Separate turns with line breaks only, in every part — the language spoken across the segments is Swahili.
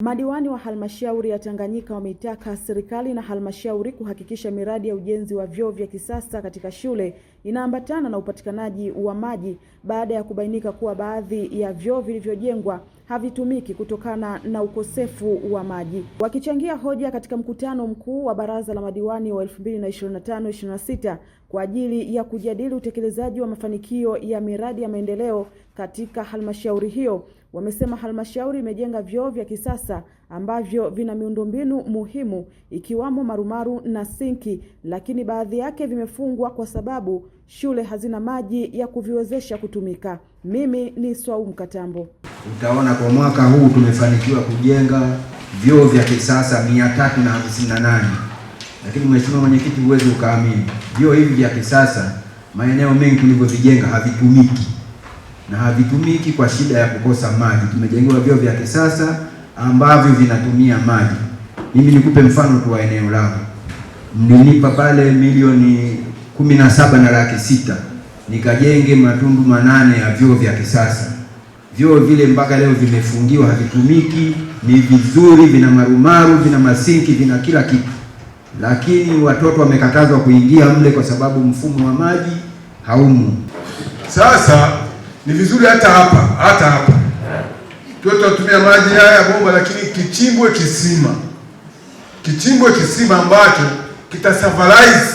Madiwani wa halmashauri ya Tanganyika wameitaka serikali na halmashauri kuhakikisha miradi ya ujenzi wa vyoo vya kisasa katika shule inaambatana na upatikanaji wa maji baada ya kubainika kuwa baadhi ya vyoo vilivyojengwa havitumiki kutokana na ukosefu wa maji. Wakichangia hoja katika mkutano mkuu wa baraza la madiwani wa 2025-26 kwa ajili ya kujadili utekelezaji wa mafanikio ya miradi ya maendeleo katika halmashauri hiyo, wamesema halmashauri imejenga vyoo vya kisasa ambavyo vina miundombinu muhimu ikiwamo marumaru na sinki, lakini baadhi yake vimefungwa kwa sababu shule hazina maji ya kuviwezesha kutumika. Mimi ni Swaumu Katambo.
Utaona kwa mwaka huu tumefanikiwa kujenga vyoo vya kisasa 358. Lakini Mheshimiwa Mwenyekiti, huwezi ukaamini, vyoo hivi vya kisasa maeneo mengi tulivyovijenga havitumiki. Na havitumiki kwa shida ya kukosa maji. Tumejengewa vyoo vya kisasa ambavyo vinatumia maji. Mimi nikupe mfano tu wa eneo langu. Mlinipa pale milioni 17.6 nikajenge matundu 8 ya vyoo vya kisasa. Vyoo vile mpaka leo vimefungiwa, havitumiki. Ni vizuri, vina marumaru, vina masinki, vina kila kitu, lakini watoto wamekatazwa kuingia mle kwa sababu mfumo wa maji haumo.
Sasa ni vizuri hata hapa tunatumia maji haya bomba, lakini kichimbwe kisima ambacho kitasafarize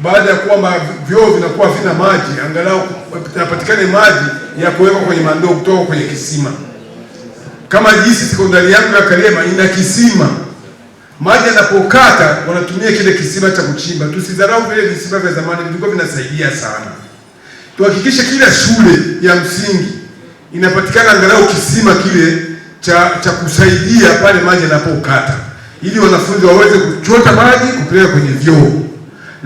baada ya kuwa vyoo vinakuwa vina maji, angalau yapatikane maji ya kuweka kwenye mandoo kutoka kwenye kisima. Kama jinsi sekondari yangu ya Karema ina kisima, maji yanapokata wanatumia kile kisima cha kuchimba. Tusidharau vile visima vya zamani, vilikuwa vinasaidia sana. Tuhakikishe kila shule ya msingi inapatikana angalau kisima kile cha kusaidia pale maji yanapokata, ili wanafunzi waweze kuchota maji kupeleka kwenye vyoo.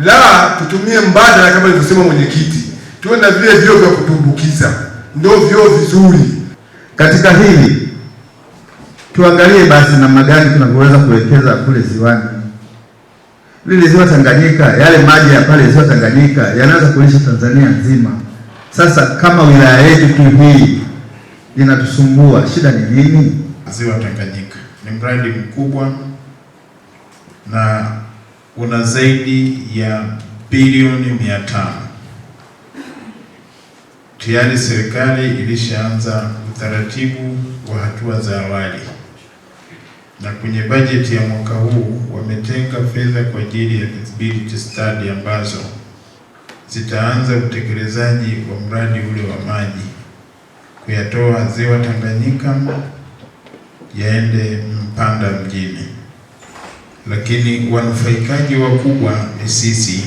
La, tutumie mbadala kama alivyosema mwenyekiti, tuwe na vile vyoo vya kutumbukiza, ndio vyoo vizuri.
Katika hili tuangalie basi namna gani tunavyoweza kuwekeza kule ziwani. Lile ziwa Tanganyika, yale maji ya pale ziwa Tanganyika yanaweza kulisha Tanzania nzima. Sasa kama wilaya yetu tu hii inatusumbua, shida ni nini?
Ziwa Tanganyika ni mradi mkubwa na una zaidi ya bilioni 500. Tayari serikali ilishaanza utaratibu wa hatua za awali, na kwenye bajeti ya mwaka huu wametenga fedha kwa ajili ya feasibility study ambazo zitaanza utekelezaji wa mradi ule wa maji, kuyatoa ziwa Tanganyika yaende Mpanda mjini. Lakini wanufaikaji wakubwa ni sisi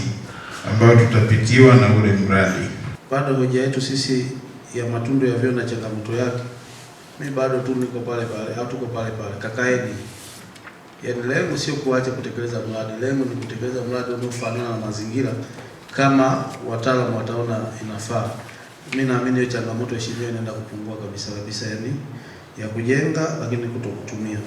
ambao tutapitiwa na ule mradi.
Bado hoja yetu sisi ya matundu ya vyoo na changamoto yake, mimi bado tu niko pale au tuko pale kakaeni. Yaani lengo sio kuacha kutekeleza mradi, lengo ni kutekeleza mradi unaofanana na mazingira kama wataalamu wataona inafaa. Mimi naamini hiyo changamoto ya shule inaenda kupungua kabisa, yani ya kujenga lakini kutokutumia.